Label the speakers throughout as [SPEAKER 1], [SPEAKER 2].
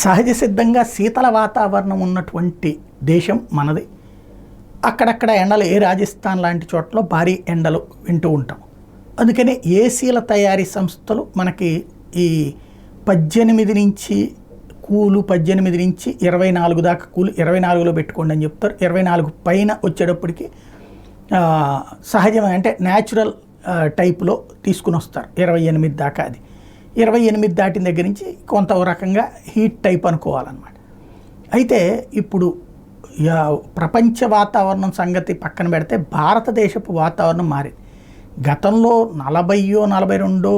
[SPEAKER 1] సహజ సిద్ధంగా శీతల వాతావరణం ఉన్నటువంటి దేశం మనది. అక్కడక్కడ ఎండలు రాజస్థాన్ లాంటి చోట్ల భారీ ఎండలు వింటూ ఉంటాం. అందుకనే ఏసీల తయారీ సంస్థలు మనకి ఈ 18 నుంచి కూలు 18 నుంచి 24 దాకా కూలు 24లో పెట్టుకోండి అని చెప్తారు. 24 పైన వచ్చేటప్పటికి సహజమైన అంటే న్యాచురల్ టైప్లో తీసుకుని వస్తారు 28 దాకా. అది 28 దాటిన దగ్గర నుంచి కొంత రకంగా హీట్ టైప్ అనుకోవాలన్నమాట. అయితే ఇప్పుడు ప్రపంచ వాతావరణం సంగతి పక్కన పెడితే భారతదేశపు వాతావరణం మారింది. గతంలో 40-42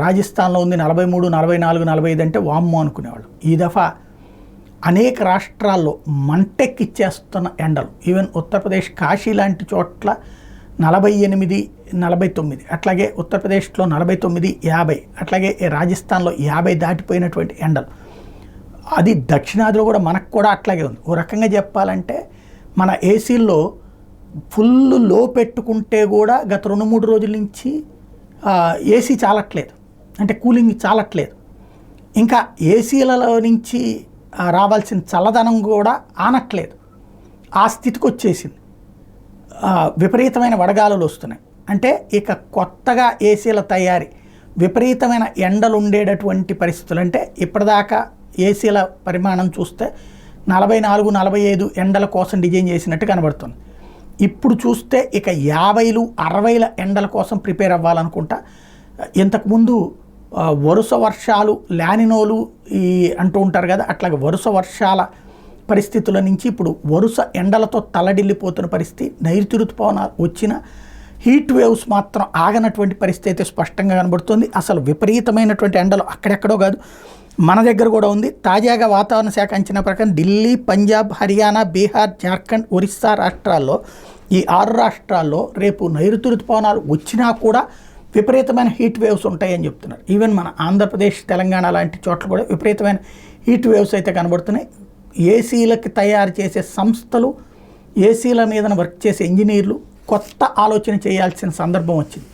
[SPEAKER 1] రాజస్థాన్లో ఉంది, 43, 44, 45 అంటే వామ్మో అనుకునేవాళ్ళు. ఈ దఫా అనేక రాష్ట్రాల్లో మంటెక్కిచ్చేస్తున్న ఎండలు. ఈవెన్ ఉత్తరప్రదేశ్ కాశీ లాంటి చోట్ల 48, 49, అట్లాగే ఉత్తరప్రదేశ్లో 49, 50, అట్లాగే రాజస్థాన్లో 50 దాటిపోయినటువంటి ఎండలు. అది దక్షిణాదిలో కూడా మనకు కూడా అట్లాగే ఉంది. ఓ రకంగా చెప్పాలంటే మన ఏసీల్లో ఫుల్ లో పెట్టుకుంటే కూడా గత 2-3 రోజుల నుంచి ఏసీ చాలట్లేదు, అంటే కూలింగ్ చాలట్లేదు. ఇంకా ఏసీలలో నుంచి రావాల్సిన చల్లదనం కూడా ఆనట్లేదు. ఆ స్థితికి వచ్చేసింది. విపరీతమైన వడగాలులు వస్తున్నాయి. అంటే ఇక కొత్తగా ఏసీల తయారీ, విపరీతమైన ఎండలు ఉండేటటువంటి పరిస్థితులు. అంటే ఇప్పటిదాకా ఏసీల పరిమాణం చూస్తే 44, 45 ఎండల కోసం డిజైన్ చేసినట్టు కనబడుతుంది. ఇప్పుడు చూస్తే ఇక 50, 60 ఎండల కోసం ప్రిపేర్ అవ్వాలనుకుంటా. ఇంతకుముందు వరుస వర్షాలు లానినోలు అంటూ ఉంటారు కదా, అట్లాగే వరుస వర్షాల పరిస్థితుల నుంచి ఇప్పుడు వరుస ఎండలతో తల్లడిల్లిపోతున్న పరిస్థితి. నైరుతి ఋతుపవనాలు వచ్చిన హీట్ వేవ్స్ మాత్రం ఆగనటువంటి పరిస్థితి అయితే స్పష్టంగా కనబడుతుంది. అసలు విపరీతమైనటువంటి ఎండలు అక్కడెక్కడో కాదు, మన దగ్గర కూడా ఉంది. తాజాగా వాతావరణ శాఖ అంచనా ప్రకారం ఢిల్లీ, పంజాబ్, హర్యానా, బీహార్, జార్ఖండ్, ఒరిస్సా రాష్ట్రాల్లో, ఈ 6 రాష్ట్రాల్లో రేపు నైరుతి ఋతుపవనాలు వచ్చినా కూడా విపరీతమైన హీట్ వేవ్స్ ఉంటాయని చెప్తున్నారు. ఈవెన్ మన ఆంధ్రప్రదేశ్, తెలంగాణ లాంటి చోట్ల కూడా విపరీతమైన హీట్ వేవ్స్ అయితే కనబడుతున్నాయి. ఏసీలకి తయారు చేసే సంస్థలు, ఏసీల మీద వర్క్ చేసే ఇంజనీర్లు కొత్త ఆలోచన చేయాల్సిన సందర్భం వచ్చింది.